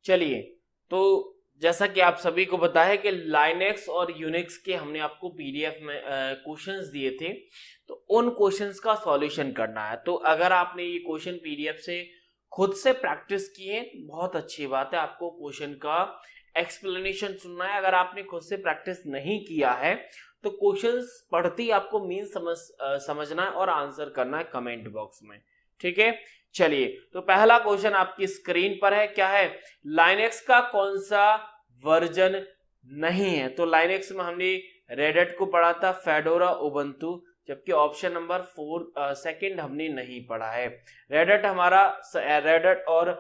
चलिए, तो जैसा कि आप सभी को पता है कि लाइनेक्स और यूनिक्स के हमने आपको पीडीएफ में क्वेश्चंस दिए थे, तो उन क्वेश्चंस का सॉल्यूशन करना है। तो अगर आपने ये क्वेश्चन पीडीएफ से खुद से प्रैक्टिस किए बहुत अच्छी बात है, आपको क्वेश्चन का एक्सप्लेनेशन सुनना है। अगर आपने खुद से प्रैक्टिस नहीं किया है तो क्वेश्चंस पढ़ते ही आपको मीन समझना है और आंसर करना है कमेंट बॉक्स में, ठीक है। चलिए, तो पहला क्वेश्चन आपकी स्क्रीन पर है, क्या है, लाइनेक्स का कौन सा वर्जन नहीं है। तो लाइनेक्स में हमने रेड को पढ़ा था, फेडोरा, उबंटू, जबकि ऑप्शन नंबर 4 सेकंड हमने नहीं पढ़ा है। रेड हमारा रेड और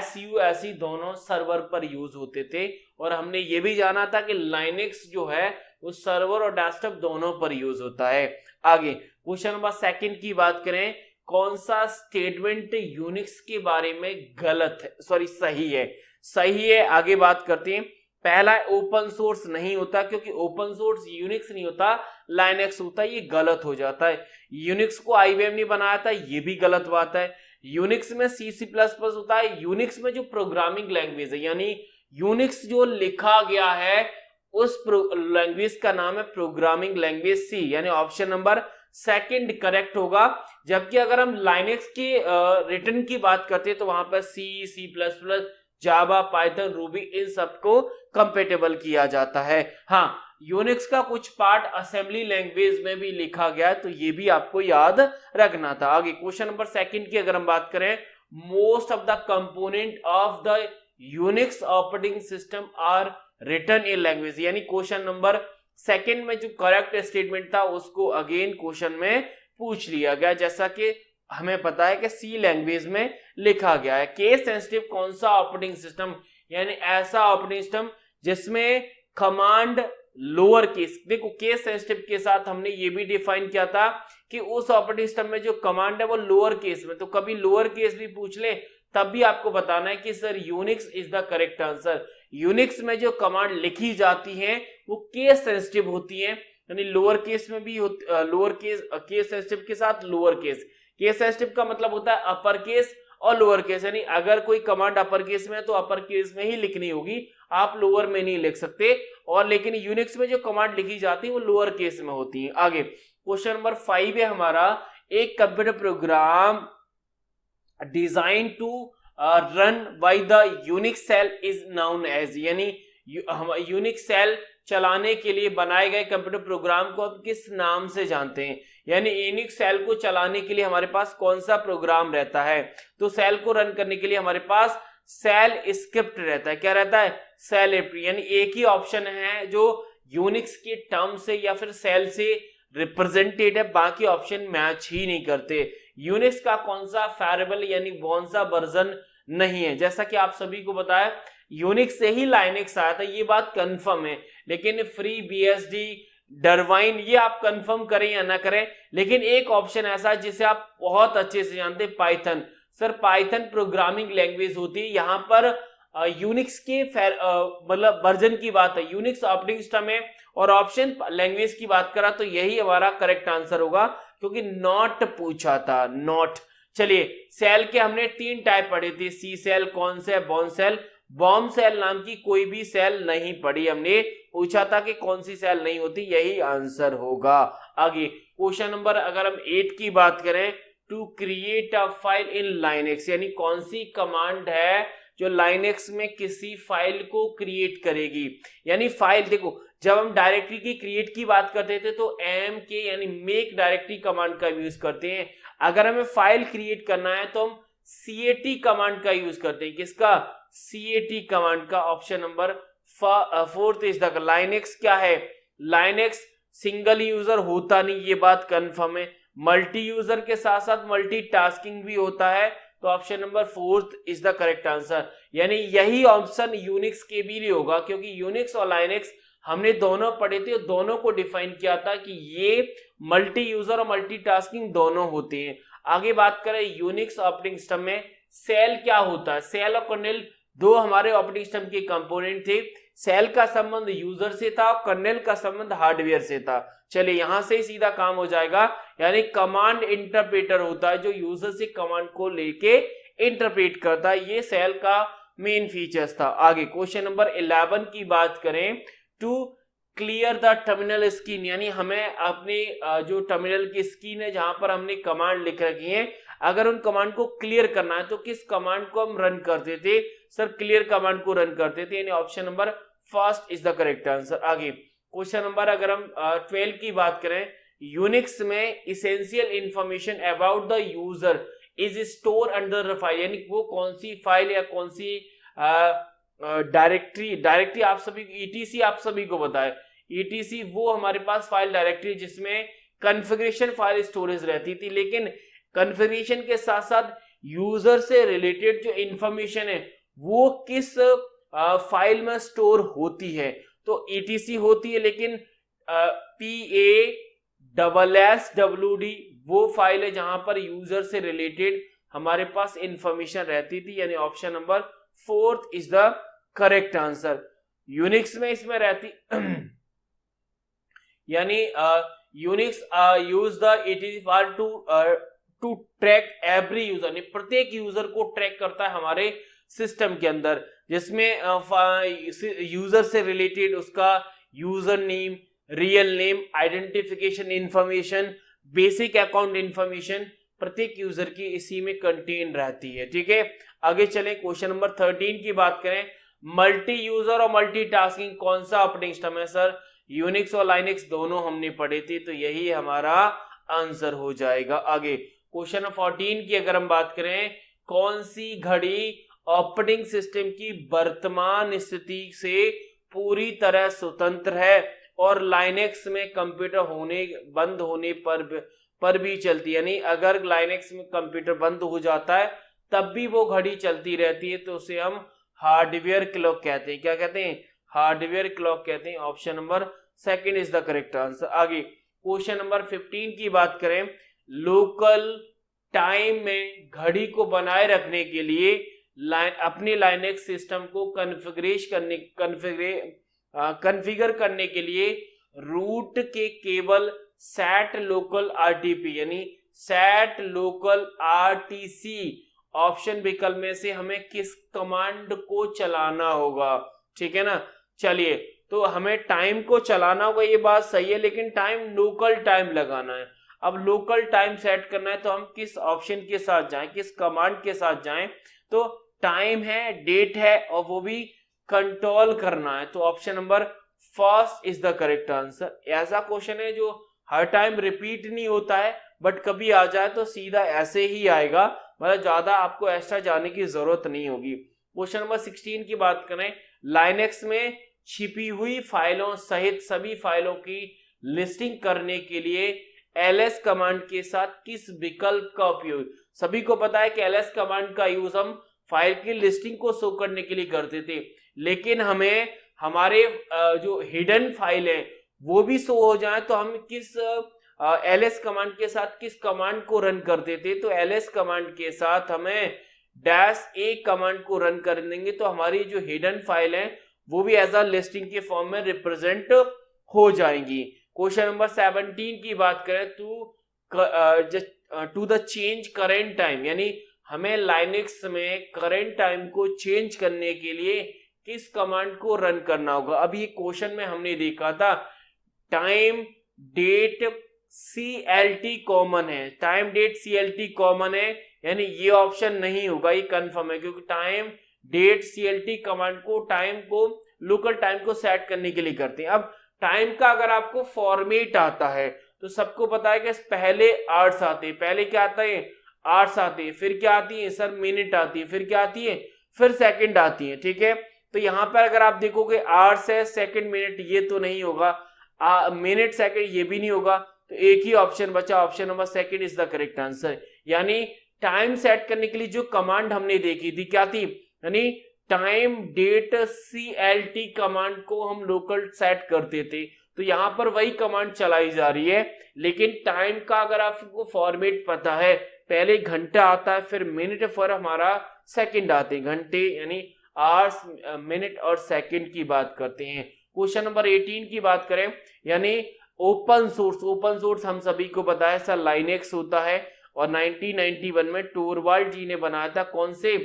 SUSE दोनों सर्वर पर यूज होते थे, और हमने ये भी जाना था कि लाइनेक्स जो है वो सर्वर और डेस्कटॉप दोनों पर यूज होता है। आगे क्वेश्चन नंबर सेकंड की बात करें, कौन सा स्टेटमेंट यूनिक्स के बारे में गलत है, सॉरी सही है। सही है, आगे बात करते हैं। पहला ओपन सोर्स नहीं होता, क्योंकि ओपन सोर्स यूनिक्स नहीं होता, लाइनेक्स होता है, ये गलत हो जाता है। यूनिक्स को IBM ने बनाया था, ये भी गलत बात है। यूनिक्स में C++ होता है, यूनिक्स में जो प्रोग्रामिंग लैंग्वेज है, यानी यूनिक्स जो लिखा गया है उस लैंग्वेज का नाम है प्रोग्रामिंग लैंग्वेज C, यानी ऑप्शन नंबर सेकंड करेक्ट होगा। जबकि अगर हम लाइनेक्स के रिटर्न की बात करते हैं तो वहां पर C++, जावा, पाइथन, रूबी, इन सबको कंपेटेबल किया जाता है। हाँ, यूनिक्स का कुछ पार्ट असेंबली लैंग्वेज में भी लिखा गया है, तो ये भी आपको याद रखना था। आगे क्वेश्चन नंबर सेकंड की अगर हम बात करें, most of the component of the Unix operating system are written in language, यानी क्वेश्चन नंबर सेकंड में जो करेक्ट स्टेटमेंट था उसको अगेन क्वेश्चन में पूछ लिया गया, जैसा कि हमें पता है कि C लैंग्वेज में लिखा गया है। केस सेंसिटिव कौन सा ऑपरेटिंग सिस्टम, यानी ऐसा ऑपरेटिंग सिस्टम जिसमें कमांड लोअर केस, देखो केस सेंसिटिव के साथ हमने ये भी डिफाइन किया था कि उस ऑपरेटिंग सिस्टम में जो कमांड है वो लोअर केस में, तो कभी लोअर केस भी पूछ ले तब भी आपको बताना है कि sir Unix is the correct answer. Unix में जो कमांड लिखी जाती है वो केस सेंसिटिव होती है, यानी लोअर केस में भी लोअर केस सेंसिटिव के साथ लोअर केस। केस सेंसिटिव का मतलब होता है अपर केस और लोअर केस, यानी अगर कोई कमांड अपर केस में है तो अपर केस में ही लिखनी होगी, आप लोअर में नहीं लिख सकते। और लेकिन यूनिक्स में जो कमांड लिखी जाती है वो लोअर केस में होती है। आगे क्वेश्चन नंबर 5 है हमारा, एक computer program design to run by the Unix shell is known as, यानी यूनिक्स सेल चलाने के लिए बनाए गए कंप्यूटर प्रोग्राम को हम किस नाम से जानते हैं, यानी यूनिक्स सेल को चलाने के लिए हमारे पास कौन सा प्रोग्राम रहता है। तो सेल को रन करने के लिए हमारे पास सेल स्क्रिप्ट रहता है। क्या रहता है? सेल स्क्रिप्ट, यानी एक ही ऑप्शन है जो यूनिक्स के टर्म से या फिर सेल से रिप्रेजेंटेड है, बाकी ऑप्शन मैच ही नहीं करते। यूनिक्स का कौन सा वेरिएबल यानी कौन सा वर्जन नहीं है, जैसा कि आप सभी को बताया यूनिक्स से ही लाइनेक्स आया था, ये बात कंफर्म है। लेकिन फ्री बीएसडी डरवाइन ये आप कंफर्म करें या ना करें, लेकिन एक ऑप्शन ऐसा है जिसे आप बहुत अच्छे से जानते हैं, Python. Sir Python programming language होती है, यहाँ पर यूनिक्स के मतलब वर्जन की बात है, यूनिक्स ऑपरेटिंग सिस्टम है, और ऑप्शन लैंग्वेज की बात करा तो यही हमारा करेक्ट आंसर होगा, क्योंकि नॉट पूछा था, नॉट। चलिए, सेल के हमने 3 टाइप पढ़े थे, सी सेल, कौन से, बॉर्न सेल। बॉम्ब सेल नाम की कोई भी सेल नहीं पढ़ी हमने, पूछा था कि कौन सी सेल नहीं होती, यही आंसर होगा। आगे क्वेश्चन नंबर अगर हम 8 की बात करें, to create a file in Linux, यानी कौन सी कमांड है जो लाइनेक्स में किसी फाइल को क्रिएट करेगी। यानी फाइल, देखो जब हम डायरेक्टरी की क्रिएट की बात करते थे तो MK यानी मेक डायरेक्टरी कमांड का यूज करते हैं। अगर हमें फाइल क्रिएट करना है तो हम CAT कमांड का यूज करते हैं। किसका? CAT कमांड का। Option number 4 is the Linux क्या है? लाइनेक्स सिंगल यूजर होता नहीं, ये बात कंफर्म है। मल्टी यूजर के साथ साथ मल्टीटास्किंग भी होता है, तो option number 4 is the correct answer. यानी यही ऑप्शन यूनिक्स के भी लिए होगा, क्योंकि यूनिक्स और लाइनेक्स हमने दोनों पढ़े थे, दोनों को डिफाइन किया था कि ये मल्टी यूजर और मल्टीटास्किंग दोनों होते हैं। आगे बात करें यूनिक्स ऑपरेटिंग सिस्टम में सेल क्या होता है। सेल और कर्नेल दो हमारे ऑपरेटिंग सिस्टम के कंपोनेंट थे। सेल का संबंध यूजर से था और कर्नेल का संबंध हार्डवेयर से था। चलिए यहां से ही सीधा काम हो जाएगा, यानी कमांड इंटरप्रेटर होता है जो यूजर से कमांड को लेके इंटरप्रेट करता है, ये सेल का मेन फीचर्स था। आगे क्वेश्चन नंबर 11 की बात करें, to clear the terminal screen, यानी हमें अपने जो टर्मिनल की स्क्रीन है जहां पर हमने कमांड लिख रखी है, अगर उन कमांड को क्लियर करना है तो किस कमांड को हम रन करते थे? सर क्लियर कमांड को रन करते थे, यानी option number first is the correct answer. आगे क्वेश्चन नंबर अगर हम 12 की बात करें, यूनिक्स में essential information about the user is store under the file, यानी वो कौन सी फाइल या कौन सी डायरेक्टरी आप सभी ईटीसी आप सभी को पता है, ईटीसी वो हमारे पास फाइल डायरेक्टरी जिसमें कॉन्फ़िगरेशन फाइल स्टोरेज रहती थी, लेकिन कॉन्फ़िगरेशन के साथ साथ यूजर से रिलेटेड जो इंफॉर्मेशन है वो किस फाइल में स्टोर होती है? तो ईटीसी होती है, लेकिन PASSWD वो फाइल है जहां पर यूजर से रिलेटेड हमारे पास इंफॉर्मेशन रहती थी, यानी option number fourth is the correct answer. Unix में इसमें रहती यानी Unix use the etc file to track every user, यानी प्रत्येक यूजर को ट्रैक करता है हमारे सिस्टम के अंदर, जिसमें यूजर से रिलेटेड उसका user name, real name, identification information, basic account information प्रत्येक यूजर की इसी में कंटेन रहती है। ठीक है, आगे चलें क्वेश्चन नंबर 13 की बात करें, मल्टी यूजर और मल्टीटास्किंग कौन सा ऑपरेटिंग सिस्टम है? सर यूनिक्स और लाइनक्स दोनों हमने पढ़े थे, तो यही हमारा आंसर हो जाएगा। आगे क्वेश्चन नंबर 14 की अगर हम बात करें, कौन सी घड़ी ऑपरेटिंग सिस्टम की वर्तमान स्थिति से पूरी तरह स्वतंत्र है और लाइनक्स में कंप्यूटर बंद होने पर भी चलती है, यानी अगर लाइनक्स में कंप्यूटर बंद हो जाता है तब भी वो घड़ी चलती रहती है, तो उसे हम हार्डवेयर क्लॉक कहते हैं। क्या कहते हैं? हार्डवेयर क्लॉक कहते हैं। Option number second is the correct answer. आगे क्वेश्चन नंबर 15 की बात करें, लोकल टाइम में घड़ी को बनाए रखने के लिए अपने लाइनक्स सिस्टम को कॉन्फ़िगर करने के लिए रूट के केवल सेट लोकल आरटीपी यानी सेट लोकल आरटीसी ऑप्शन विकल्प में से हमें किस कमांड को चलाना होगा? ठीक है ना, चलिए तो हमें टाइम को चलाना होगा, ये बात सही है, लेकिन टाइम लोकल टाइम लगाना है। अब लोकल टाइम सेट करना है तो हम किस ऑप्शन के साथ जाएं, किस कमांड के साथ जाएं? तो टाइम है, डेट है और वो भी कंट्रोल करना है, तो option number first is the correct answer. ऐसा क्वेश्चन है जो हर टाइम रिपीट नहीं होता है, बट कभी आ जाए तो सीधा ऐसे ही आएगा, मतलब ज्यादा आपको एक्स्ट्रा जाने की जरूरत नहीं होगी। क्वेश्चन नंबर 16 की बात करें, लाइनक्स में छिपी हुई फाइलों सहित सभी फाइलों की लिस्टिंग करने के लिए ls कमांड के साथ किस विकल्प का उपयोग? सभी को पता है कि ls कमांड का यूज हम फाइल की लिस्टिंग को शो करने के लिए करते थे, लेकिन हमें हमारे जो हिडन फाइल है वो भी शो हो जाए तो हम किस ls कमांड के साथ किस कमांड को रन करते थे? तो ls कमांड के साथ हमें -a कमांड को रन कर देंगे तो हमारी जो हिडन फाइल है वो भी एज अ लिस्टिंग के फॉर्म में रिप्रेजेंट हो जाएंगी। क्वेश्चन नंबर 17 की बात करें, to the change current time, यानी हमें लाइनक्स में करंट टाइम को चेंज करने के लिए किस कमांड को रन करना होगा? अब ये क्वेश्चन में हमने देखा था टाइम डेट CLT कॉमन है, टाइम डेट CLT कॉमन है, यानी ये ऑप्शन नहीं होगा, ये कंफर्म है, क्योंकि टाइम डेट CLT कमांड को टाइम को लोकल टाइम को सेट करने के लिए करते हैं। अब टाइम का अगर आपको फॉर्मेट आता है तो सबको पता है कि पहले आवर्स आते हैं, पहले क्या आता है? आवर्स आती है, फिर क्या आती है सर? मिनट आती है, फिर क्या आती है? फिर सेकंड आती है। ठीक है, तो यहाँ पर अगर आप देखोगे आवर्स है, सेकंड, मिनट, ये तो नहीं होगा, मिनट सेकंड ये भी नहीं होगा, तो एक ही ऑप्शन बचा, option number second is the correct answer. यानी टाइम सेट करने के लिए जो कमांड हमने देखी थी क्या थी? यानी टाइम डेट CLT कमांड को हम लोकल सेट करते थे, तो यहाँ पर वही कमांड चलाई जा रही है, लेकिन टाइम का अगर आपको फॉर्मेट पता है, पहले घंटा आता है, फिर मिनट, फिर हमारा सेकंड आते हैं, घंटे यानी आवर्स, मिनट और सेकंड की बात करते हैं। क्वेश्चन नंबर 18 की बात करें, यानी ओपन सोर्स हम सभी को पता है सर लाइनक्स होता है, और 1991 में टोरवाल्ड जी ने बनाया था, कौन से?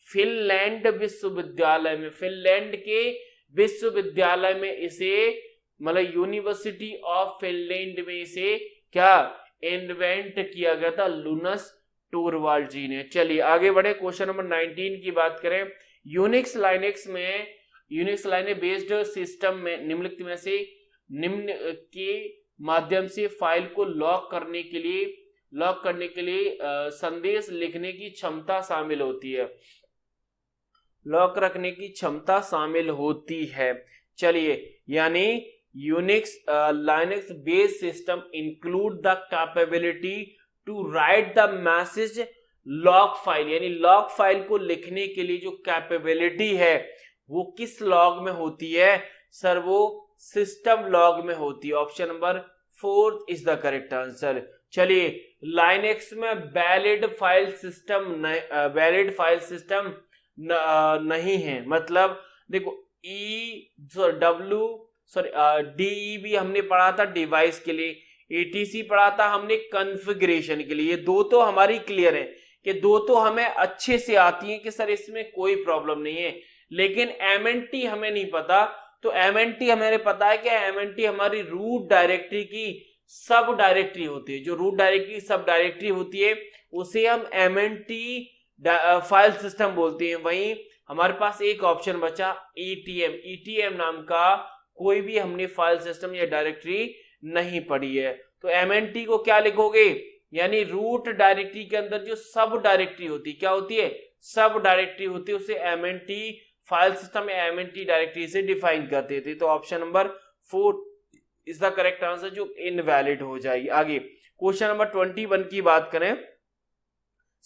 फिनलैंड विश्वविद्यालय में, फिनलैंड के विश्वविद्यालय में इसे, मतलब यूनिवर्सिटी ऑफ फिनलैंड में इसे क्या इन्वेंट किया गया था, लुनस टोरवाल्ड जी ने। चलिए आगे बढ़े, क्वेश्चन नंबर 19 की बात करें। यूनिक्स लाइनेक्स में, यूनिक्स लाइनेक्स बेस्ड सिस्टम में निम्नलिखित में से निम्न के माध्यम से फाइल को लॉक करने के लिए संदेश लिखने की क्षमता शामिल होती है, लॉक रखने की क्षमता शामिल होती है। चलिए, यानी Unix Linux based system include the capability to write the message log file, यानी लॉग फाइल को लिखने के लिए जो कैपेबिलिटी है वो किस लॉग में होती है सर, वो सिस्टम लॉग में होती है। Option number 4 is the correct answer. चलिए, लाइनेक्स में वैलिड फाइल सिस्टम नहीं है, मतलब देखो DE हमने पढ़ा था डिवाइस के लिए, ATC पढ़ा था हमने कॉन्फ़िगरेशन के लिए। ये दो तो हमारी क्लियर है कि दो तो हमें अच्छे से आती है कि सर इसमें कोई प्रॉब्लम नहीं है, लेकिन MNT हमें नहीं पता। तो MNT हमें पता है कि MNT हमारी रूट डायरेक्टरी की सब डायरेक्टरी होती है, जो रूट डायरेक्टरी सब डायरेक्टरी होती है उसे हम MNT फाइल सिस्टम बोलते हैं। वहीं हमारे पास एक ऑप्शन बचा ETM नाम का कोई भी हमने फाइल सिस्टम या डायरेक्टरी नहीं पढ़ी है। तो MNT को क्या लिखोगे, यानी रूट डायरेक्टरी के अंदर जो सब डायरेक्टरी होती है, क्या होती है, सब डायरेक्टरी होती है, उसे MNT फाइल सिस्टम या MNT डायरेक्टरी से डिफाइन करते थे। तो option number 4 is the correct answer, जो इनवैलिड हो जाएगी। आगे क्वेश्चन नंबर 21 की बात करें।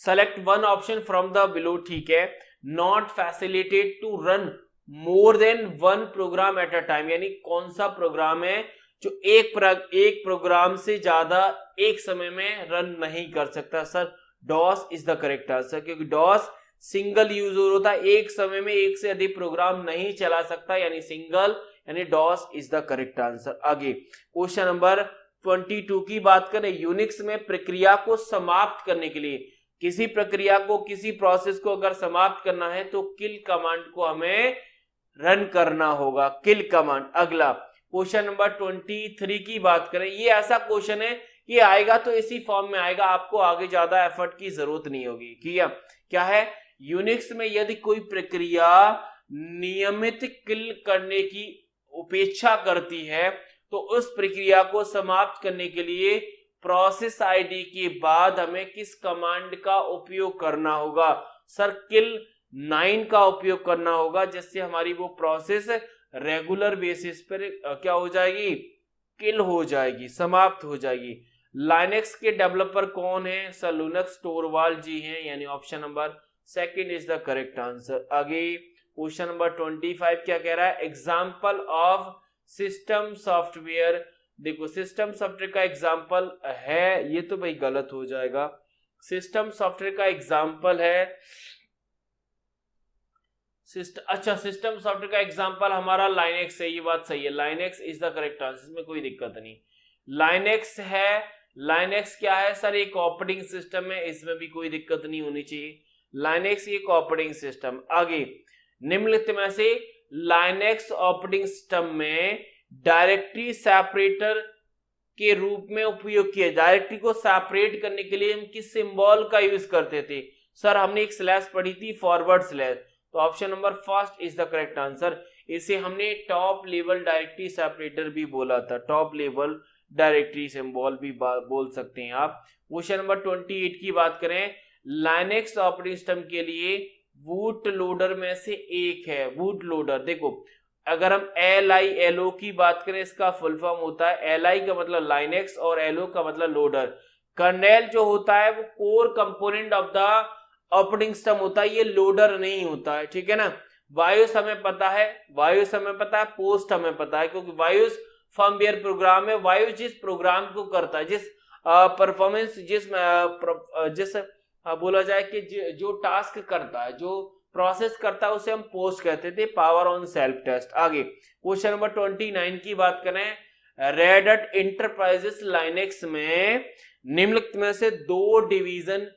Select one option from the below, ठीक है। Not facilitate to run more than one program at a time, यानी कौन सा प्रोग्राम है जो एक प्रोग्राम से ज्यादा एक समय में रन नहीं कर सकता। Sir DOS is the correct answer, क्योंकि डॉस सिंगल यूजर होता है, एक समय में एक से अधिक प्रोग्राम नहीं चला सकता, यानी सिंगल, यानी DOS is the correct answer. आगे क्वेश्चन नंबर 22 की बात करें। यूनिक्स में प्रक्रिया को समाप्त करने के लिए, किसी प्रक्रिया को, किसी प्रोसेस को अगर समाप्त करना है तो किल कमांड को हमें रन करना होगा, किल कमांड। अगला क्वेश्चन नंबर 23 की बात करें। ये ऐसा क्वेश्चन है, ये आएगा तो इसी फॉर्म में आएगा, आपको आगे ज्यादा एफर्ट की जरूरत नहीं होगी। क्या है, यूनिक्स में यदि कोई प्रक्रिया नियमित किल करने की उपेक्षा करती है तो उस प्रक्रिया को समाप्त करने के लिए प्रोसेस आईडी के बाद हमें किस कमांड का उपयोग करना होगा? सर किल 9 का उपयोग करना होगा, जिससे हमारी वो प्रोसेस रेगुलर बेसिस पर क्या हो जाएगी, किल हो जाएगी, समाप्त हो जाएगी। लाइनेक्स के डेवलपर कौन है? सर लुनस टोरवाल्ड जी हैं, यानी option number 2 is the correct answer. आगे क्वेश्चन नंबर 25 क्या कह रहा है? Example of system software. देखो सिस्टम सॉफ्टवेयर का एग्जाम्पल है, ये तो भाई गलत हो जाएगा। सिस्टम सॉफ्टवेयर का एग्जाम्पल है सिस्टम सॉफ्टवेयर का एग्जाम्पल हमारा लाइनेक्स है, ये बात सही है, Linux is the correct answer, इसमें कोई दिक्कत नहीं। लाइनेक्स है, लाइनेक्स क्या है सर? एक ऑपरेटिंग सिस्टम है, इसमें भी कोई दिक्कत नहीं होनी चाहिए। लाइनेक्स एक ऑपरेटिंग सिस्टम। आगे निम्नलिखित में से लाइनेक्स ऑपरेटिंग सिस्टम में डायरेक्टरी सेपरेटर के रूप में उपयोग किया, डायरेक्टरी को सेपरेट करने के लिए हम किस सिंबल का यूज करते थे? सर हमने एक स्लैश पढ़ी थी, फॉरवर्ड स्लैश, तो option number 1 is the correct answer. इसे हमने टॉप लेवल डायरेक्टरी सेपरेटर भी बोला था, टॉप लेवल डायरेक्टरी सिंबल भी बोल सकते हैं आप। क्वेश्चन नंबर 28 की बात करें। लाइनेक्स ऑपरेटिंग सिस्टम के लिए बूट लोडर में से एक है, बूट लोडर। देखो अगर हम LILO की बात करें, इसका फुल फॉर्म होता है, LI का मतलब लाइनेक्स और LO का मतलब लोडर। कर्नेल जो होता है वो core component of the operating system होता है, ये लोडर नहीं होता है, ठीक है ना। बायोस हमें पता है, बायोस हमें पता है, पोस्ट हमें पता है, क्योंकि बायोस फर्मवेयर प्रोग्राम है। बायोस जिस प्रोग्राम को करता है, जिस परफॉर्मेंस, जिस बोला जाए कि जो टास्क करता है, जो प्रोसेस करता है, उसे हम पोस्ट कहते थे, पावर ऑन सेल्फ टेस्ट। आगे क्वेश्चन नंबर 29 की बात करें। रेड हैट एंटरप्राइजेस लाइनेक्स में निम्नलिखित में से 2 डिवीजन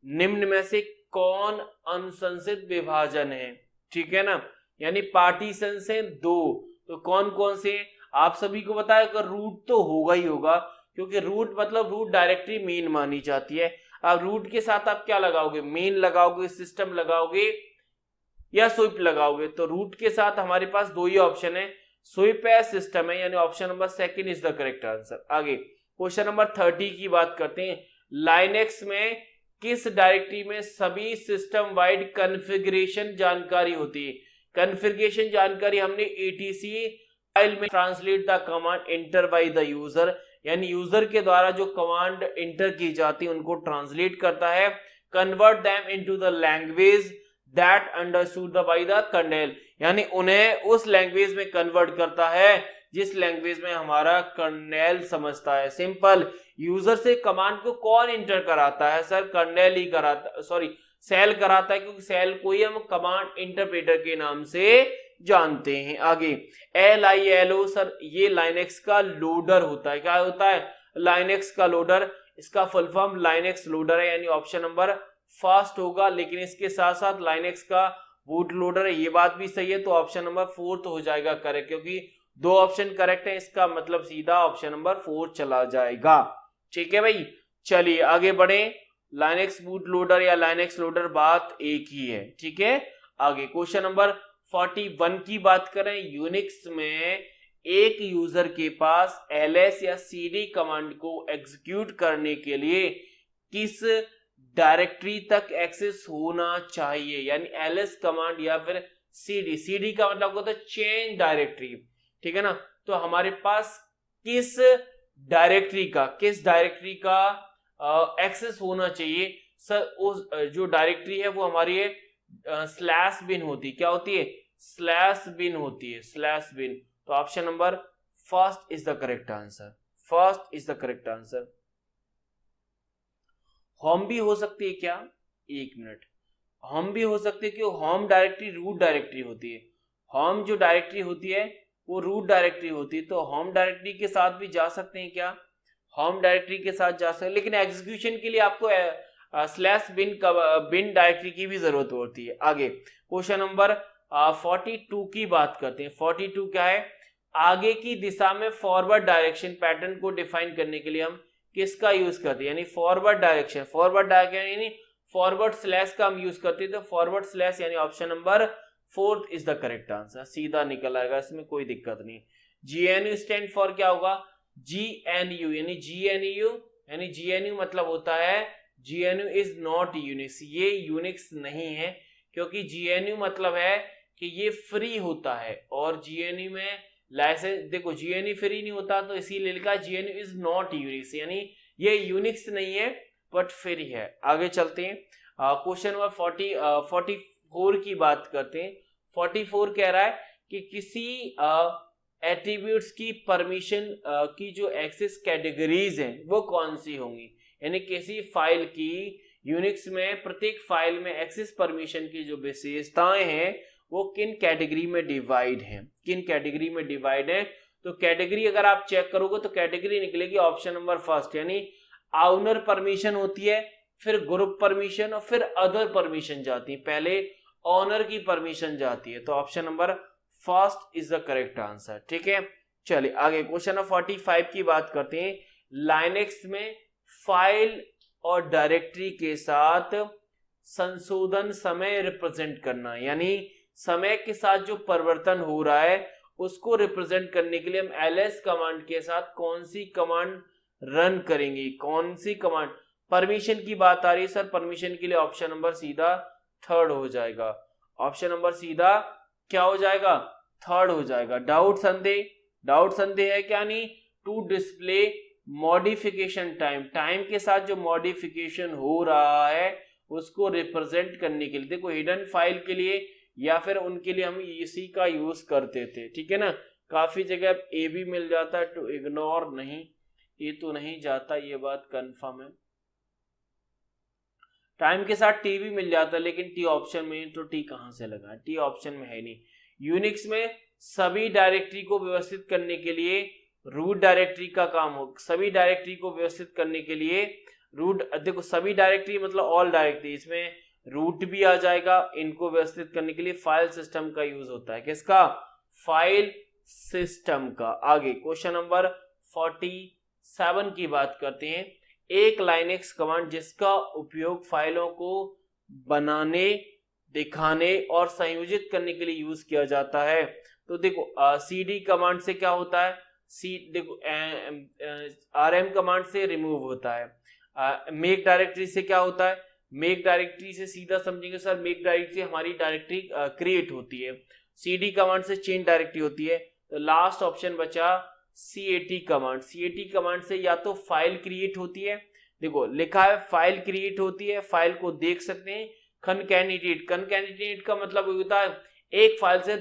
निम्न में से कौन अनुशंसित विभाजन है, ठीक है ना, यानी पार्टीशन से दो, तो कौन कौन से आप सभी को पता है कि रूट तो होगा ही होगा, क्योंकि रूट मतलब रूट डायरेक्टरी मेन मानी जाती है। अब रूट के साथ आप क्या लगाओगे, मेन लगाओगे, सिस्टम लगाओगे या स्वीप लगाओगे, तो रूट के साथ हमारे पास दो ही ऑप्शन है, स्वीप है, सिस्टम है, यानी option number second is the correct answer. आगे क्वेश्चन नंबर 30 की बात करते हैं। लाइनेक्स में किस डायरेक्टरी में सभी सिस्टम वाइड कॉन्फ़िगरेशन जानकारी होती है? कॉन्फ़िगरेशन जानकारी हमने एटीसी फाइल में translate the command enter by the user, यानी यूजर के द्वारा जो कमांड एंटर की जाती है उनको ट्रांसलेट करता है। Convert them into the language that understood by the kernel, यानी उन्हें उस लैंग्वेज में कन्वर्ट करता है जिस लैंग्वेज में हमारा कर्नेल समझता है। सिंपल, यूजर से कमांड को कौन इंटर कराता है सर? कर्नेल ही कराता, सॉरी सेल कराता है, क्योंकि सेल को ही हम कमांड इंटरप्रेटर के नाम से जानते हैं। आगे LILO सर, ये लाइनेक्स का लोडर होता है। क्या होता है? लाइनेक्स का लोडर, इसका फुल फॉर्म लाइनेक्स लोडर है, यानी ऑप्शन नंबर फर्स्ट होगा। लेकिन इसके साथ साथ लाइनेक्स का बूट लोडर है, ये बात भी सही है, तो ऑप्शन नंबर 4 हो जाएगा करेक्ट, क्योंकि दो ऑप्शन करेक्ट है, इसका मतलब सीधा ऑप्शन नंबर 4 चला जाएगा। ठीक है भाई, चलिए आगे बढ़े। लाइनेक्स बूट लोडर या लाइनेक्स लोडर बात एक ही है, ठीक है। आगे क्वेश्चन नंबर 41 की बात करें। यूनिक्स में एक यूजर के पास ls या cd कमांड को एग्जीक्यूट करने के लिए किस डायरेक्टरी तक एक्सेस होना चाहिए, यानी ls कमांड या फिर cd का मतलब होता है चेंज डायरेक्टरी, ठीक है ना। तो हमारे पास किस डायरेक्टरी का एक्सेस होना चाहिए सर? उस जो डायरेक्टरी है वो हमारी स्लैश बिन होती है। क्या होती है? स्लैश बिन होती है, स्लैश बिन। तो option number first is the correct answer. Home भी हो सकती है क्या? एक मिनट, होम भी हो सकती है, क्यों? होम डायरेक्टरी रूट डायरेक्टरी होती है। होम जो डायरेक्टरी होती है वो रूट डायरेक्टरी होती है, तो होम डायरेक्टरी के साथ भी जा सकते हैं क्या? होम डायरेक्टरी के साथ जा सकते हैं, लेकिन एग्जीक्यूशन के लिए आपको स्लैश बिन डायरेक्टरी की भी जरूरत होती है। आगे क्वेश्चन नंबर 42 की बात करते हैं। 42 क्या है? आगे की दिशा में फॉरवर्ड डायरेक्शन पैटर्न को डिफाइन करने के लिए हम किसका यूज करते हैं? यानी फॉरवर्ड डायरेक्शन यानी फॉरवर्ड स्लैश का हम यूज करते हैं, तो फॉरवर्ड स्लैश यानी option number 4 is the correct answer, सीधा निकल आएगा, इसमें कोई दिक्कत नहीं। GNU स्टैंड फॉर क्या होगा? GNU, यानी GNU मतलब होता है GNU इज नॉट यूनिक्स, ये यूनिक्स नहीं है, क्योंकि GNU मतलब है कि ये फ्री होता है, और GNU में लाइसेंस, देखो GNU फ्री नहीं होता, तो इसीलिए लिखा GNU इज नॉट यूनिक्स, यानी ये यूनिक्स नहीं है बट फ्री है। आगे चलते हैं, क्वेश्चन नंबर 44 की बात करते हैं। 44 कह रहा है कि किसी एट्रीब्यूट्स की परमिशन की जो एक्सेस कैटेगरीज हैं वो कौन सी होंगी, यानी किसी फाइल की यूनिक्स में प्रत्येक फाइल में एक्सेस परमिशन की जो विशेषताएं हैं वो किन कैटेगरी में डिवाइड हैं, तो कैटेगरी अगर आप चेक करोगे तो कैटेगरी निकलेगी ऑप्शन नंबर फर्स्ट, यानी ओनर परमिशन होती है, फिर ग्रुप परमिशन और फिर अदर परमिशन जाती है, पहले ओनर की परमिशन जाती है, तो option number first is the correct answer. ठीक है, चलिए आगे क्वेश्चन नंबर 45 की बात करते हैं। लाइनेक्स में फाइल और डायरेक्टरी के साथ संशोधन समय रिप्रेजेंट करना, यानी समय के साथ जो परिवर्तन हो रहा है उसको रिप्रेजेंट करने के लिए हम ls कमांड के साथ कौन सी कमांड रन करेंगे, कौन सी कमांड? परमिशन की बात आ रही है सर, परमिशन के लिए ऑप्शन नंबर सीधा थर्ड हो जाएगा, ऑप्शन नंबर सीधा क्या हो जाएगा? थर्ड हो जाएगा। डाउट संदेह है क्या? नहीं, टू डिस्प्ले मॉडिफिकेशन टाइम के साथ जो मॉडिफिकेशन हो रहा है उसको रिप्रेजेंट करने के लिए, देखो हिडन फाइल के लिए या फिर उनके लिए हम इसी का यूज करते थे, ठीक है ना। काफी जगह ए भी मिल जाता है, टू इग्नोर नहीं, ये तो नहीं जाता, ये बात कंफर्म है। टाइम के साथ टी भी मिल जाता है, लेकिन टी ऑप्शन में, तो टी कहां से लगा? टी ऑप्शन में है नहीं। यूनिक्स में सभी डायरेक्टरी को व्यवस्थित करने के लिए रूट डायरेक्टरी का काम हो, सभी डायरेक्टरी को व्यवस्थित करने के लिए रूट, देखो सभी डायरेक्टरी मतलब ऑल डायरेक्टरी, इसमें रूट भी आ जाएगा। इनको व्यवस्थित करने के लिए फाइल सिस्टम का यूज होता है। किसका? फाइल सिस्टम का। आगे क्वेश्चन नंबर 47 की बात करते हैं। एक लाइनेक्स कमांड जिसका उपयोग फाइलों को बनाने, दिखाने और संयोजित करने के लिए यूज किया जाता है। तो देखो cd कमांड से क्या होता है, देखो rm कमांड से रिमूव होता है। मेक डायरेक्टरी से क्या होता है, मेक डायरेक्टरी से सीधा समझेंगे सर, मेक डायरेक्टरी हमारी डायरेक्टरी क्रिएट होती है। cd कमांड से चेंज डायरेक्टरी होती है। तो लास्ट ऑप्शन बचा cat कमांड। cat कमांड से या तो फाइल क्रिएट होती है, देखो लिखा है फाइल क्रिएट होती है, फाइल को देख सकते हैं। कनकैटिनेट का मतलब होता है एक फाइल से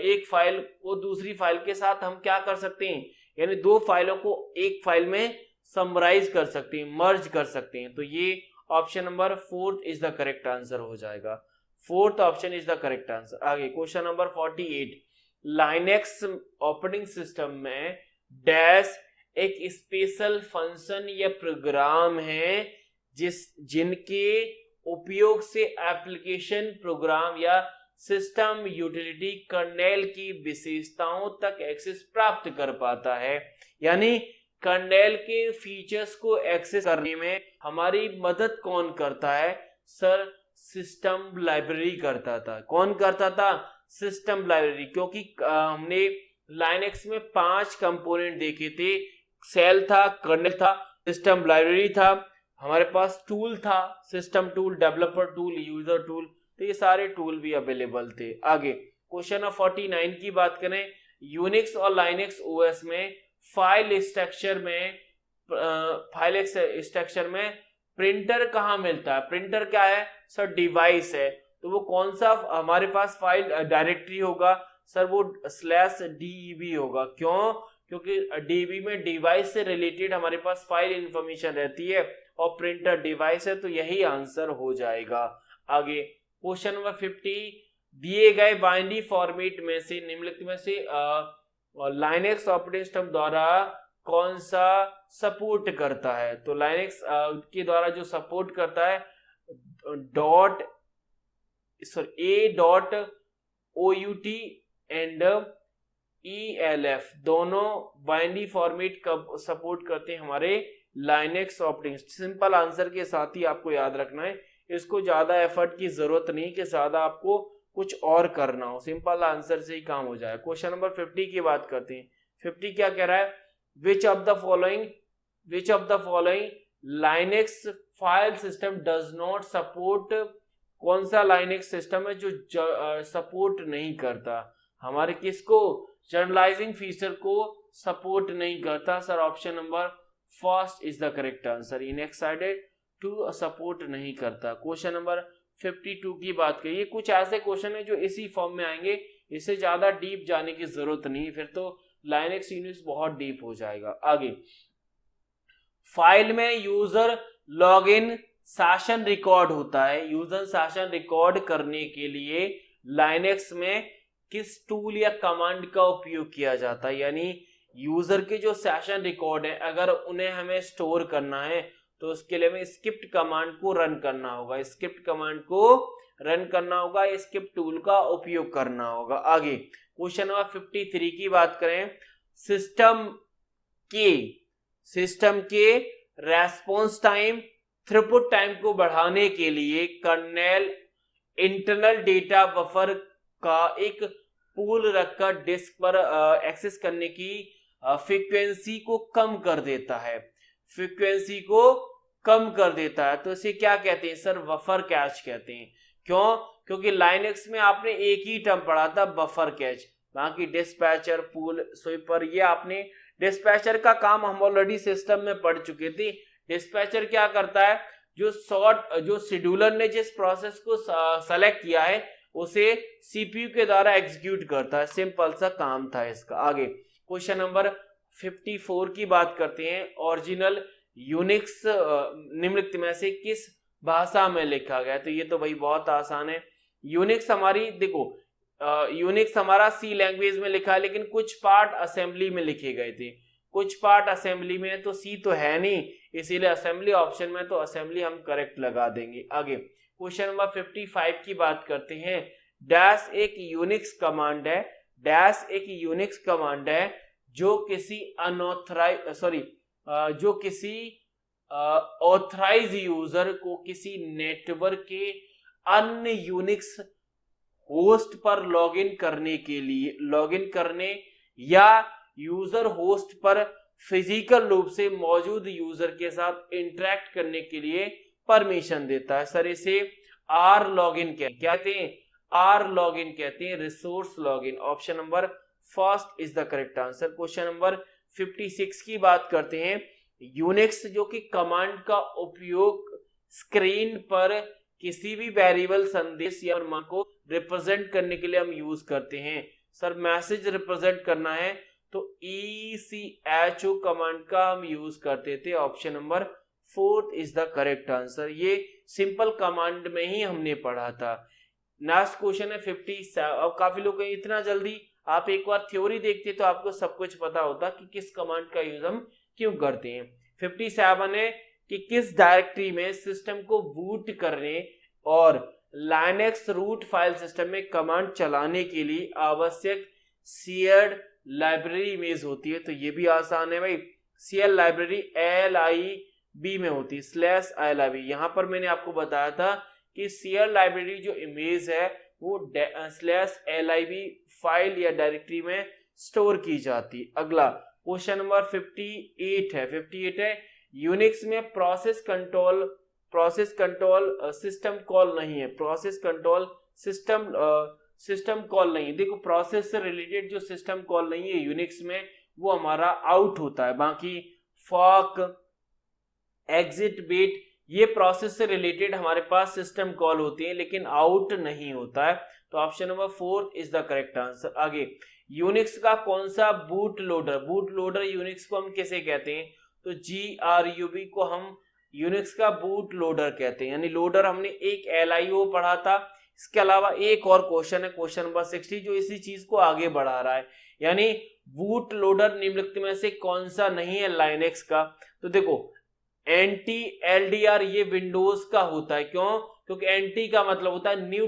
एक फाइल को दूसरी फाइल के साथ हम क्या कर सकते हैं, यानी दो फाइलों को एक फाइल में समराइज कर सकते हैं, मर्ज कर सकते हैं। तो ये option number 4 is the correct answer हो जाएगा। 4th option is the correct answer. आगे question number 48, Linux operating system में डैश एक स्पेशल फंक्शन या प्रोग्राम है जिनके उपयोग से एप्लीकेशन, प्रोग्राम या सिस्टम यूटिलिटी कर्नेल की विशेषताओं तक एक्सेस प्राप्त कर पाता है। यानी कर्नेल के फीचर्स को एक्सेस करने में हमारी मदद कौन करता है सर? सिस्टम लाइब्रेरी करता था। कौन करता था? System library. क्योंकि हमने लाइनेक्स में 5 कंपोनेंट देखे थे, सेल था, कर्नेल था, सिस्टम लाइब्रेरी था, हमारे पास टूल था, system tool, developer tool, user tool, तो ये सारे टूल भी अवेलेबल थे। आगे क्वेश्चन नंबर 49 की बात करें, यूनिक्स और लाइनेक्स ओएस में फाइल स्ट्रक्चर में प्रिंटर कहाँ मिलता है? प्रिंटर क्या है सर? डिवाइस है। तो वो कौन सा हमारे पास फाइल डायरेक्टरी होगा सर? वो /deb होगा। क्यों? क्योंकि db में डिवाइस से रिलेटेड हमारे पास फाइल इंफॉर्मेशन रहती है और प्रिंटर डिवाइस है, तो यही आंसर हो जाएगा। आगे क्वेश्चन नंबर 50, दिए गए बाइनरी फॉर्मेट में से निम्नलिखित में से लाइनेक्स ऑपरेटिंग सिस्टम द्वारा कौन सा सपोर्ट करता है? तो लाइनेक्स के द्वारा जो सपोर्ट करता है .out एंड ELF दोनों बाइनरी फॉर्मेट कब सपोर्ट करते हैं? हमारे लाइनेक्स ऑपरेटिंग। सिंपल आंसर के साथ ही आपको याद रखना है, इसको ज्यादा एफर्ट की जरूरत नहीं कि ज्यादा आपको कुछ और करना हो, सिंपल आंसर से ही काम हो जाए। क्वेश्चन नंबर 50 की बात करते हैं। 50 क्या कह रहा है? Which of the following Linux file system does not support? कौन सा लाइनेक्स सिस्टम है जो सपोर्ट नहीं करता हमारे किसको? जर्नलाइजिंग फीचर को सपोर्ट नहीं करता sir. Option number 1 is the correct answer. इनएक्साइटेड टू सपोर्ट नहीं करता। क्वेश्चन नंबर 52 की बात करिए। कुछ ऐसे क्वेश्चन है जो इसी फॉर्म में आएंगे, इससे ज्यादा डीप जाने की जरूरत नहीं, फिर तो लाइनेक्स यूनिक्स बहुत डीप हो जाएगा। आगे फाइल में यूजर लॉगिन सेशन रिकॉर्ड होता है। यूजर सेशन रिकॉर्ड करने के लिए लाइनेक्स में किस टूल या कमांड का उपयोग किया जाता है? यानी यूजर के जो सेशन रिकॉर्ड है अगर उन्हें हमें स्टोर करना है तो उसके लिए हमें स्क्रिप्ट कमांड को रन करना होगा, स्क्रिप्ट कमांड को रन करना होगा, स्क्रिप्ट टूल का उपयोग करना होगा। आगे क्वेश्चन नंबर 53 की बात करें, सिस्टम के रेस्पॉन्स टाइम, थ्रूपुट टाइम को बढ़ाने के लिए कर्नेल इंटरनल डेटा बफर का एक पूल रखकर डिस्क पर एक्सेस करने की फ्रीक्वेंसी को कम कर देता है। फ्रीक्वेंसी को कम कर देता है तो इसे क्या कहते हैं सर? बफर कैच कहते हैं। क्यों? क्योंकि लाइनेक्स में आपने एक ही टर्म पढ़ा था बफर कैच, बाकी डिस्पैचर, पूल, स्वीपर, ये आपने डिस्पैचर का काम हम ऑलरेडी सिस्टम में पढ़ चुके थे। डिस्पैचर क्या करता है? जो शेड्यूलर ने जिस प्रोसेस को सेलेक्ट किया है उसे सीपीयू के द्वारा एग्जीक्यूट करता है। सिंपल सा काम था इसका। आगे क्वेश्चन नंबर 54 की बात करते हैं। ओरिजिनल यूनिक्स निम्नलिखित में से किस भाषा में लिखा गया? तो ये तो भाई बहुत आसान है। यूनिक्स हमारी देखो यूनिक्स हमारा सी लैंग्वेज में लिखा है, लेकिन कुछ पार्ट असेंबली में लिखे गए थे, कुछ पार्ट असेंबली में, तो सी तो है नहीं, इसीलिए असेंबली ऑप्शन में, तो असेंबली हम करेक्ट लगा देंगे। आगे क्वेश्चन नंबर 55 की बात करते हैं। डैश एक यूनिक्स कमांड है, डैश एक यूनिक्स कमांड है जो किसी जो किसी ऑथराइज यूजर को किसी नेटवर्क के अन्य यूनिक्स होस्ट पर लॉगिन करने या यूजर होस्ट पर फिजिकल रूप से मौजूद यूजर के साथ इंटरेक्ट करने के लिए परमिशन देता है। सर इसे आर लॉगिन कहते हैं, आर लॉगिन कहते हैं, resource login. Option number first is the correct answer. Question number 56 की बात करते हैं। यूनिक्स जो कि कमांड का उपयोग स्क्रीन पर किसी भी वेरिएबल संदेश या मान को रिप्रेजेंट करने के लिए हम यूज करते हैं। सर मैसेज रिप्रेजेंट करना है तो ECHO कमांड का हम यूज करते थे। Option number 4 is the correct answer. ये सिंपल कमांड में ही हमने पढ़ा था। नेक्स्ट क्वेश्चन है 57। अब काफी लोग इतना जल्दी, आप एक बार थ्योरी देखते तो आपको सब कुछ पता होता कि किस कमांड का यूज हम क्यों करते हैं। 57 है कि किस डायरेक्टरी में सिस्टम को बूट करने और लाइनेक्स रूट फाइल सिस्टम में कमांड चलाने के लिए आवश्यक शेयर्ड लाइब्रेरी इमेज होती है। तो ये भी आसान है भाई, शेयर लाइब्रेरी LIB में होती है, /LIB। यहां पर मैंने आपको बताया था कि शेयर लाइब्रेरी जो इमेज है वो /LIB फाइल या डायरेक्टरी में स्टोर की जाती है। अगला क्वेश्चन नंबर 58 है यूनिक्स में प्रोसेस कंट्रोल सिस्टम कॉल नहीं है, प्रोसेस कंट्रोल सिस्टम कॉल नहीं। देखो प्रोसेस से रिलेटेड जो सिस्टम कॉल नहीं है यूनिक्स में वो हमारा आउट होता है। बाकी फॉक, एग्जिट, वेट ये प्रोसेस से रिलेटेड हमारे पास सिस्टम कॉल होती है लेकिन आउट नहीं होता है। तो option number 4 is the correct answer. आगे यूनिक्स का कौन सा बूट लोडर यूनिक्स को हम कैसे कहते हैं? तो GRUB को हम यूनिक्स का बूट लोडर कहते हैं। यानी लोडर हमने एक LIO पढ़ा था, इसके अलावा एक और क्वेश्चन है क्वेश्चन नंबर 60 जो इसी चीज को आगे बढ़ा रहा है। यानी बूट लोडर निम्नलिखित में से कौन सा नहीं है लाइनेक्स का? तो देखो एंटी LDR ये विंडोज का होता है। क्यों? क्योंकि एंटी का मतलब होता है न्यू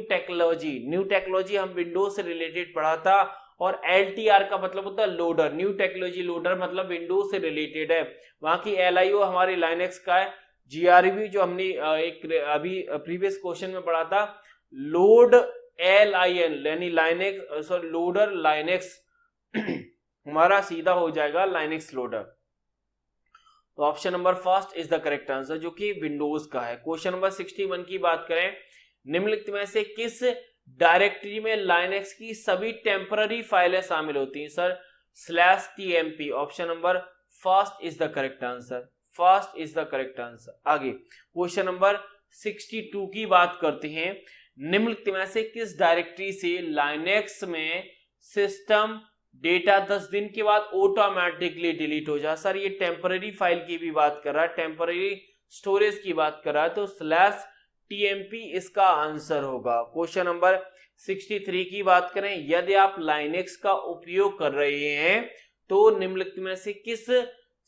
टेक्नोलॉजी हम विंडोज से रिलेटेड पढ़ा था, और LTR का मतलब होता है लोडर, न्यू टेक्नोलॉजी लोडर मतलब विंडोज से रिलेटेड है। वहां की LIO हमारी लाइनेक्स का है। GRUB जो हमने एक अभी प्रीवियस क्वेश्चन में पढ़ा था लोड LIN यानी लाइनेक्स सॉरी लोडर लाइनेक्स हमारा सीधा हो जाएगा लाइनेक्स लोडर। तो option number first is the correct answer जो कि विंडोज का है। क्वेश्चन नंबर 61 की बात करें, निम्नलिखित में से किस डायरेक्टरी में लाइनेक्स की सभी टेम्पररी फाइलें शामिल होती हैं? Sir /TMP। Option number first is the correct answer, आगे क्वेश्चन नंबर 62 की बात करते हैं। निम्नलिखित में से किस डायरेक्टरी से लाइनेक्स में सिस्टम डेटा 10 दिन के बाद ऑटोमेटिकली डिलीट हो जाए? सर ये टेम्पररी फाइल की भी बात कर रहा है, टेम्पररी स्टोरेज की बात कर रहा है, तो /TMP इसका आंसर होगा। क्वेश्चन नंबर 63 की बात करें, यदि आप लाइनेक्स का उपयोग कर रहे हैं तो निम्नलिखित में से किस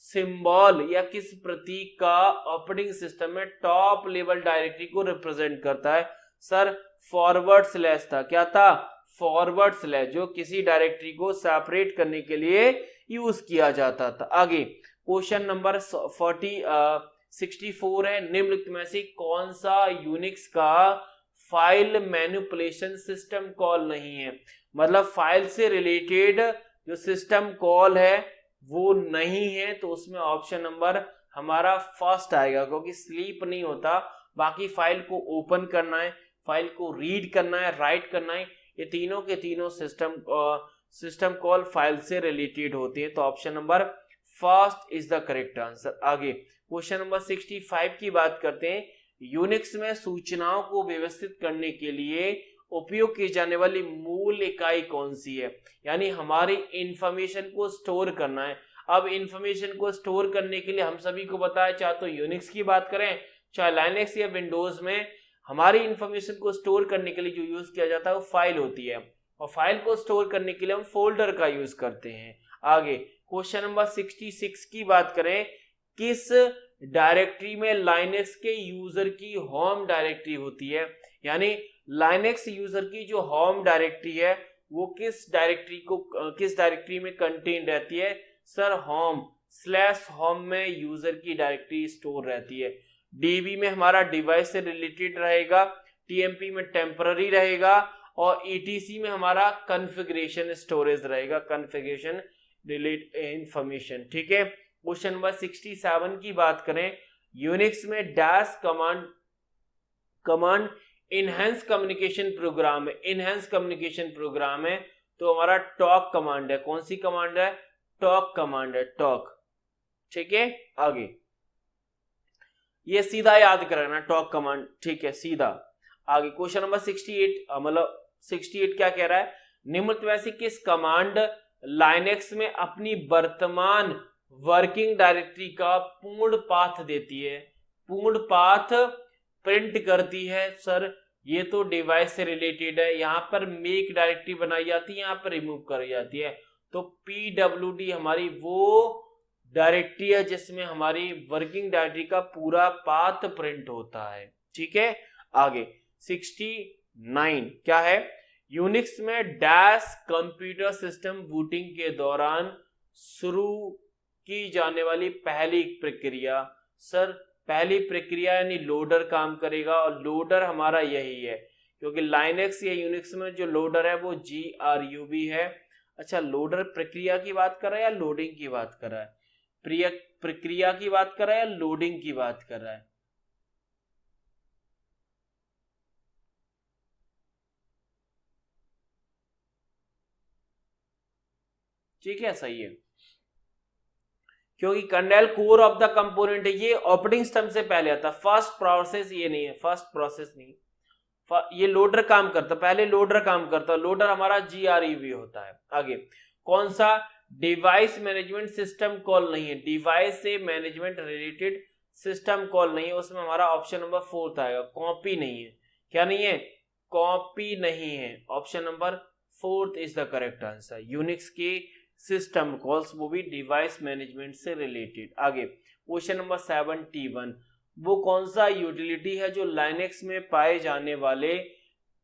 सिंबल या किस प्रतीक का ऑपरेटिंग सिस्टम में टॉप लेवल डायरेक्टरी को रिप्रेजेंट करता है? सर /, था। क्या था? /, जो किसी डायरेक्टरी को सेपरेट करने के लिए यूज किया जाता था। आगे क्वेश्चन नंबर 64 है, निम्नलिखित में से कौन सा यूनिक्स का फाइल मैनिपुलेशन सिस्टम कॉल नहीं है? मतलब फाइल से रिलेटेड जो सिस्टम कॉल है वो नहीं है, तो उसमें ऑप्शन नंबर हमारा फर्स्ट आएगा, क्योंकि स्लीप नहीं होता, बाकी फाइल को ओपन करना है, फाइल को रीड करना है, राइट करना है, ये तीनों के तीनों सिस्टम कॉल फाइल से रिलेटेड होते हैं। तो option number first is the correct answer. आगे क्वेश्चन नंबर 65 की बात करते हैं, यूनिक्स में सूचनाओं को व्यवस्थित करने के लिए उपयोग की जाने वाली मूल इकाई कौन सी है? यानी हमारी इंफॉर्मेशन को स्टोर करना है। अब इंफॉर्मेशन को स्टोर करने के लिए हम सभी को पता है, चाहे तो यूनिक्स की बात करें चाहे लाइनेक्स या विंडोज में, हमारी इंफॉर्मेशन को स्टोर करने के लिए जो यूज किया जाता है वो फाइल होती है, और फाइल को स्टोर करने के लिए हम फोल्डर का यूज करते हैं। आगे क्वेश्चन नंबर 66 की बात करें, किस डायरेक्टरी में लाइनेक्स के यूजर की होम डायरेक्टरी होती है, यानी लाइनेक्स यूजर की जो होम डायरेक्टरी है वो किस डायरेक्टरी में कंटेन रहती है सर, होम में यूजर की डायरेक्टरी स्टोर रहती है। डीबी में हमारा डिवाइस से रिलेटेड रहेगा, टीएमपी में टेम्पररी रहेगा और ईटीसी में हमारा कॉन्फ़िगरेशन स्टोरेज रहेगा, कॉन्फ़िगरेशन रिलेट इंफॉर्मेशन। ठीक है, क्वेश्चन नंबर 67 की बात करें, यूनिक्स में dash command enhance communication program है, तो हमारा टॉक कमांड है। कौन सी कमांड है? टॉक कमांड है, टॉक। ठीक है, आगे ये सीधा याद करना टॉक कमांड, ठीक है, सीधा। आगे क्वेश्चन नंबर 68, मतलब 68 क्या कह रहा है, निम्नलिखित में से किस कमांड लाइनेक्स में अपनी वर्तमान वर्किंग डायरेक्टरी का पूर्ण पाथ देती है, पूर्ण पाथ प्रिंट करती है? सर ये तो डिवाइस से रिलेटेड है, यहाँ पर मेक डायरेक्टरी बनाई जाती है, यहाँ पर रिमूव करी जाती है। तो PWD हमारी वो डायरेक्टरी है जिसमें हमारी वर्किंग डायरेक्टरी का पूरा पाथ प्रिंट होता है। ठीक है, आगे 69 क्या है, यूनिक्स में डैश कंप्यूटर सिस्टम बूटिंग के दौरान शुरू की जाने वाली पहली प्रक्रिया? सर पहली प्रक्रिया यानी लोडर काम करेगा, और लोडर हमारा यही है, क्योंकि लाइनेक्स या यूनिक्स में जो लोडर है वो GRUB है। अच्छा, लोडर प्रक्रिया की बात कर रहा है या लोडिंग की बात कर रहा है? प्रक्रिया की बात कर रहा है या लोडिंग की बात कर रहा है? ठीक है, सही है, क्योंकि kernel core of the component है, ये ऑपरेटिंग सिस्टम से पहले आता है। फर्स्ट प्रोसेस ये नहीं है, फर्स्ट प्रोसेस नहीं, ये लोडर काम करता, पहले लोडर काम करता, लोडर हमारा GRUB होता है। आगे कौन सा डिवाइस मैनेजमेंट सिस्टम कॉल नहीं है, डिवाइस से मैनेजमेंट रिलेटेड सिस्टम कॉल नहीं है, उसमें हमारा ऑप्शन नंबर 4 आएगा, कॉपी नहीं है। क्या नहीं है? कॉपी नहीं है, option number 4 is the correct answer. Unix के सिस्टम कॉल्स वो भी डिवाइस मैनेजमेंट से रिलेटेड। आगे क्वेश्चन नंबर 71, वो कौन सा यूटिलिटी है जो लाइनेक्स में पाए जाने वाले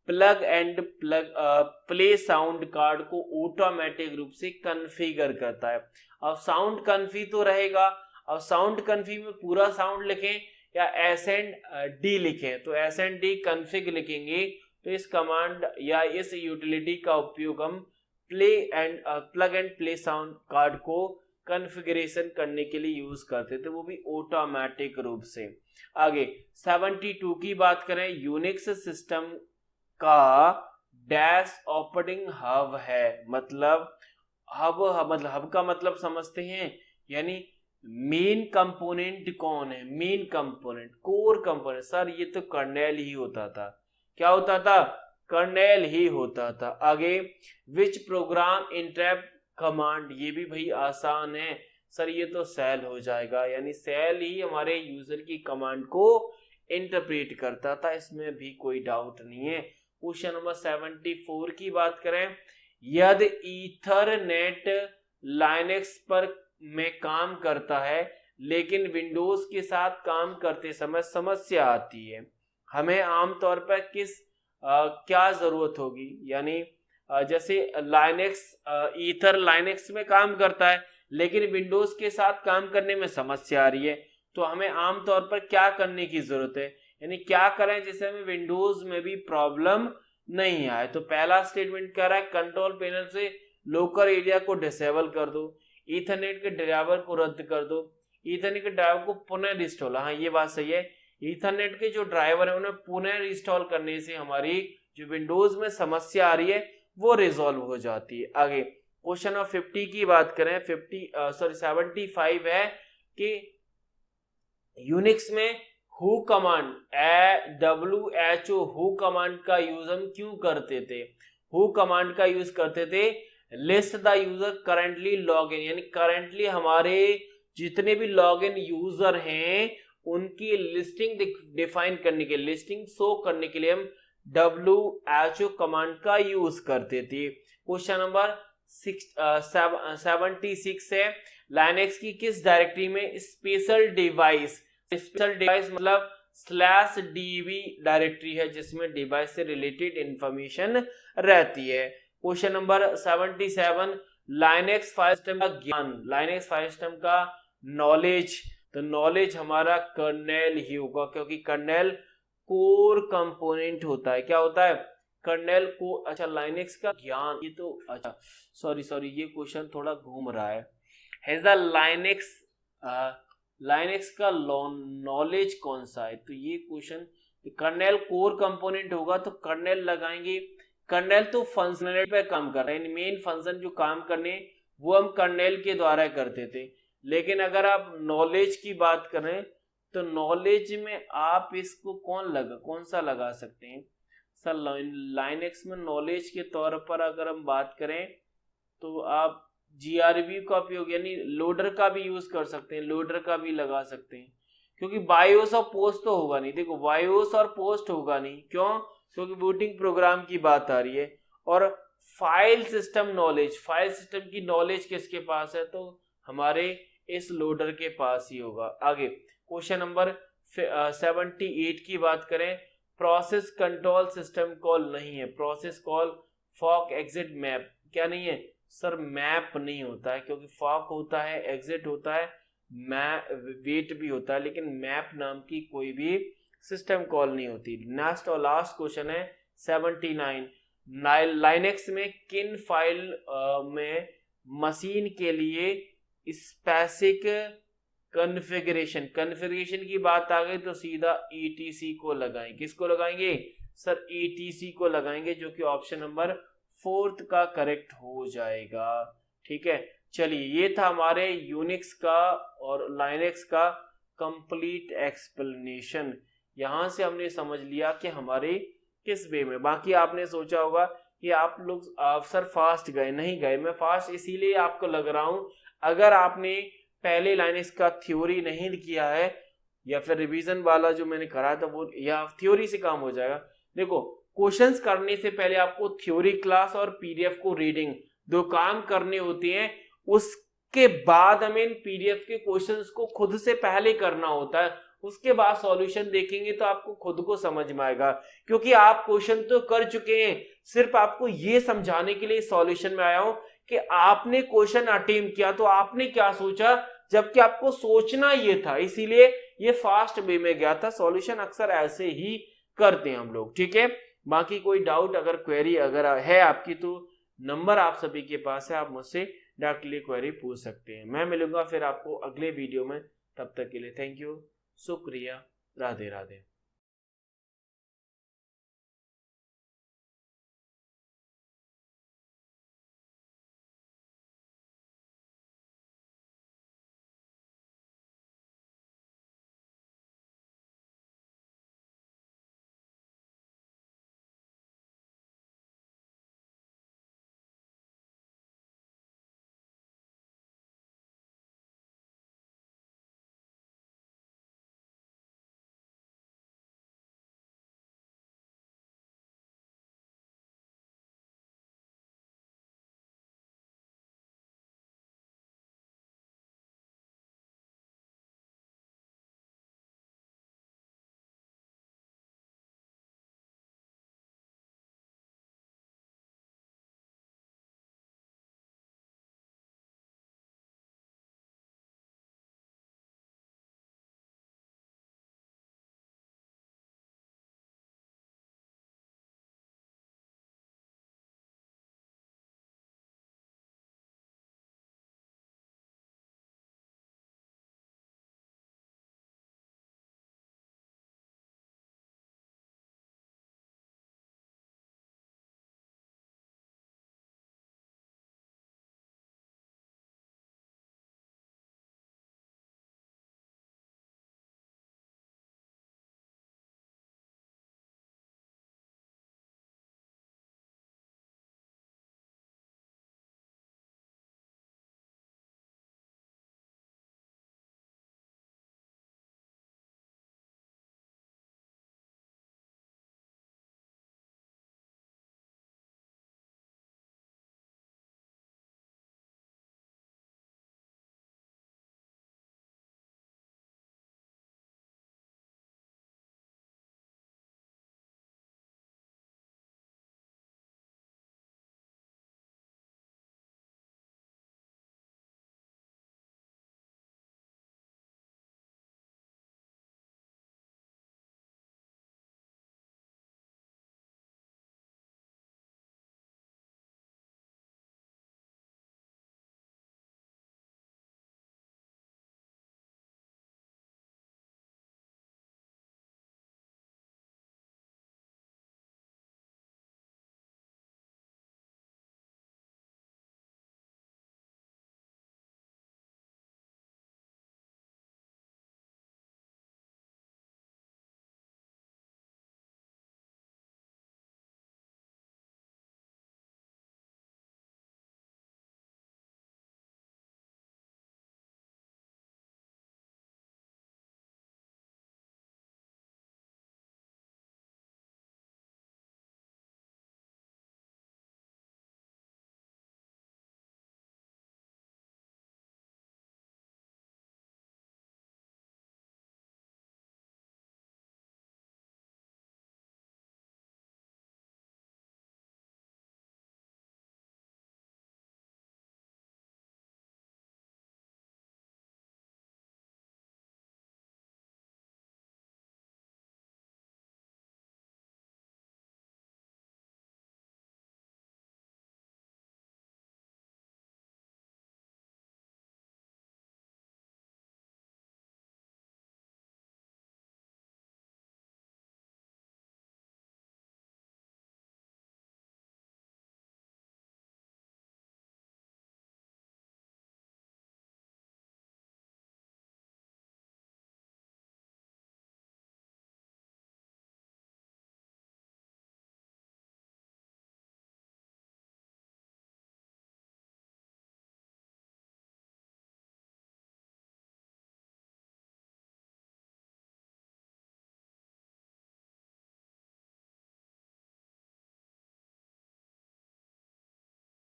plug and play sound card को ऑटोमेटिक रूप से कॉन्फ़िगर करता है? अब साउंड कन्फी तो रहेगा, अब साउंड कन्फी में पूरा साउंड लिखें या S&D लिखें, तो S&D कन्फिग लिखेंगे, तो इस कमांड या इस यूटिलिटी का उपयोग हम plug and play sound card को कॉन्फ़िगरेशन करने के लिए यूज करते थे, वो भी ऑटोमेटिक रूप से। आगे 72 की बात करें, यूनिक्स सिस्टम का डैश ऑपरेटिंग हब है, मतलब हब का मतलब समझते हैं, यानी मेन कंपोनेंट कौन है? Main component, core component. Sir ये तो कर्नेल ही होता था, क्या होता था? कर्नेल ही होता था। आगे विच प्रोग्राम इंटरप्ट कमांड, ये भी भाई आसान है सर, ये तो सेल हो जाएगा, यानी सेल ही हमारे यूजर की कमांड को इंटरप्रेट करता था, इसमें भी कोई डाउट नहीं है। क्वेश्चन नंबर 74 की बात करें, यदि ईथरनेट लाइनेक्स पर में काम करता है लेकिन विंडोज के साथ काम करते समय समस्या आती है, हमें आमतौर पर क्या जरूरत होगी? यानी जैसे लाइनेक्स ईथर लाइनेक्स में काम करता है लेकिन विंडोज के साथ काम करने में समस्या आ रही है, तो हमें आमतौर पर क्या करने की जरूरत है, यानी क्या करें जिससे हमें विंडोज में भी प्रॉब्लम नहीं आए? तो पहला स्टेटमेंट कह रहा है कंट्रोल पैनल से लोकल एरिया को डिसेबल कर दो, ईथरनेट के ड्राइवर को रद्द कर दो, ईथरनेट के ड्राइवर को पुनः रिस्टॉल, हाँ ये बात सही है, ईथरनेट के जो ड्राइवर है उन्हें पुनः रिस्टॉल करने से हमारी जो विंडोज में समस्या आ रही है वो रिजॉल्व हो जाती है। आगे क्वेश्चन नंबर 50 की बात करें, 75 है कि यूनिक्स में who command WHO who command का यूज हम क्यों करते थे? हु कमांड का यूज करते थे list the user currently log in, यानी करेंटली हमारे जितने भी लॉग इन यूजर हैं उनकी लिस्टिंग डिफाइन करने के लिए, लिस्टिंग शो करने के लिए हम WHO कमांड का यूज करते थे। क्वेश्चन नंबर 76 है, लाइनेक्स की किस डायरेक्टरी में स्पेशल डिवाइस स्पेशल डिवाइस मतलब /db डायरेक्टरी है जिसमें डिवाइस से रिलेटेड इंफॉर्मेशन रहती है। Question number 77, Linux file system का ज्ञान, लाइनेक्स फाइल सिस्टम का नॉलेज, तो नॉलेज हमारा कर्नेल ही होगा क्योंकि कर्नेल कोर कंपोनेंट होता है। क्या होता है? कर्नेल को। अच्छा, लाइनेक्स का ज्ञान, ये तो अच्छा सॉरी ये क्वेश्चन थोड़ा घूम रहा है। हैज द लाइनेक्स का नॉलेज कौन सा है? तो ये क्वेश्चन कर्नेल कोर कंपोनेंट होगा तो कर्नेल लगाएंगे। कर्नेल तो फंक्शनलिटी पे काम कर रहा है, मेन फंक्शन जो काम करने वो हम कर्नेल के द्वारा करते थे। लेकिन अगर आप नॉलेज की बात करें तो नॉलेज में आप इसको कौन सा लगा सकते हैं सर? लाइनेक्स में नॉलेज के तौर पर अगर हम बात करें तो आप GRB का उपयोग यानी लोडर का भी यूज कर सकते हैं, लोडर का भी लगा सकते हैं क्योंकि बायोस और पोस्ट तो होगा नहीं। देखो बायोस और पोस्ट होगा नहीं, क्यों? क्योंकि बूटिंग प्रोग्राम की बात आ रही है। और file system knowledge, file system की नॉलेज किसके पास है? तो हमारे इस लोडर के पास ही होगा। आगे क्वेश्चन नंबर 78 की बात करें, प्रोसेस कंट्रोल सिस्टम कॉल नहीं है। Process call fork exit map क्या नहीं है सर? मैप नहीं होता है क्योंकि फॉक होता है, एग्जिट होता है, वेट भी होता है, लेकिन मैप नाम की कोई भी सिस्टम कॉल नहीं होती। नेक्स्ट और लास्ट क्वेश्चन है 79, लाइनेक्स में किन फाइल में मशीन के लिए स्पेसिफिक कॉन्फ़िगरेशन की बात आ गई तो सीधा ETC को लगाएंगे। किसको लगाएंगे सर? ETC को लगाएंगे, जो कि ऑप्शन नंबर 4 का करेक्ट हो जाएगा। ठीक है, चलिए ये था हमारे यूनिक्स का और लाइनेक्स का कंप्लीट एक्सप्लेनेशन। यहां से हमने समझ लिया कि हमारे किस वे में। बाकी आपने सोचा होगा कि आप लोग सर फास्ट गए, नहीं गए। मैं फास्ट इसीलिए आपको लग रहा हूं, अगर आपने पहले लाइनेक्स का थ्योरी नहीं किया है या फिर रिवीजन वाला जो मैंने करा था वो, या थ्योरी से काम हो जाएगा। देखो क्वेश्चंस करने से पहले आपको थ्योरी क्लास और PDF को रीडिंग दो काम करने होते हैं, उसके बाद हमें PDF के क्वेश्चंस को खुद से पहले करना होता है, उसके बाद सॉल्यूशन देखेंगे तो आपको खुद को समझ में आएगा। क्योंकि आप क्वेश्चन तो कर चुके हैं, सिर्फ आपको ये समझाने के लिए सॉल्यूशन में आया हूं कि आपने क्वेश्चन अटेम्प्ट किया तो आपने क्या सोचा, जबकि आपको सोचना ये था, इसीलिए ये फास्ट वे में गया था। सॉल्यूशन अक्सर ऐसे ही करते हैं हम लोग। ठीक है, बाकी कोई डाउट अगर क्वेरी अगर है आपकी तो नंबर आप सभी के पास है, आप मुझसे डायरेक्टली क्वेरी पूछ सकते हैं। मैं मिलूंगा फिर आपको अगले वीडियो में, तब तक के लिए थैंक यू, शुक्रिया, राधे राधे।